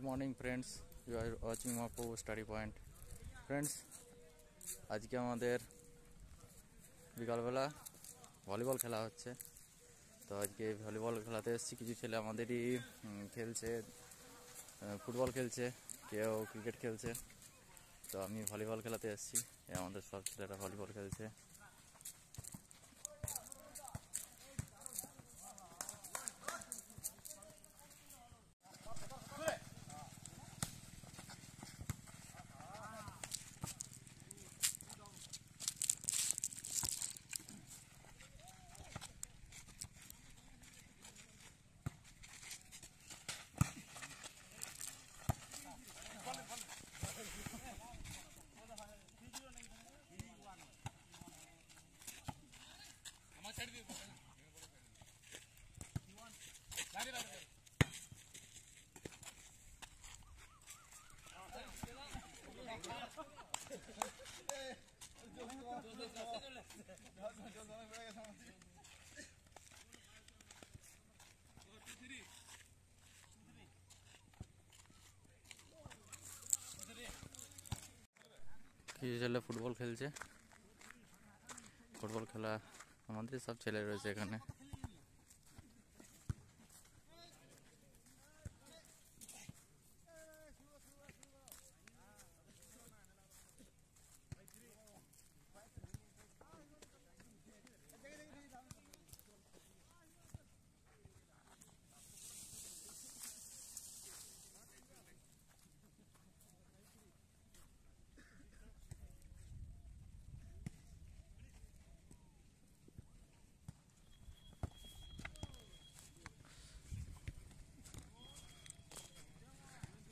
Morning friends, you are watching Mapu study point. Friends, आज के हमारे বিকালবেলা ভলিবল খেলা হচ্ছে। তো আজকে ভলিবল খেলাতে এসেছি। কিছু ছেলে আমাদেরই খেলছে, ফুটবল খেলছে, কেউ ক্রিকেট খেলছে। তো আমি ভলিবল খেলাতে এসেছি। আমাদের সব ছেলেরা ভলিবল খেলছে। কিছু ছেলে ফুটবল খেলছে। ফুটবল খেলা আমাদের সব ছেলে রয়েছে এখানে।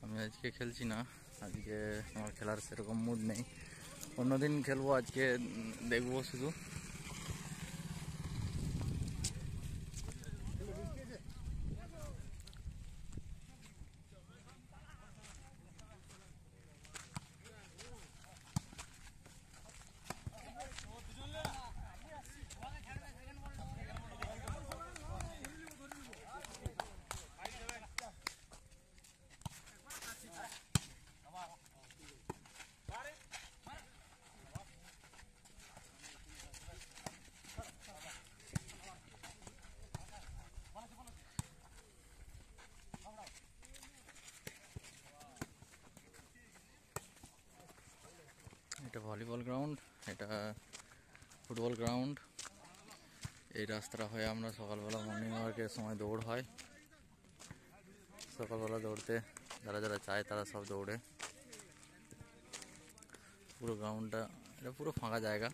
আমি আজকে খেলছি না, আজকে আমার খেলার সেরকম মুড নেই। অন্যদিন খেলবো, আজকে দেখবো শুধু। এটা ভলিবল গ্রাউন্ড, এটা ফুটবল গ্রাউন্ড। এই রাস্তাটা হয়ে আমরা সকালবেলা মর্নিং ওয়াকের সময় দৌড় হয়। সকালবেলা দৌড়তে যারা যারা চায় তারা সব দৌড়ে। পুরো গ্রাউন্ডটা এটা পুরো ফাঁকা জায়গা।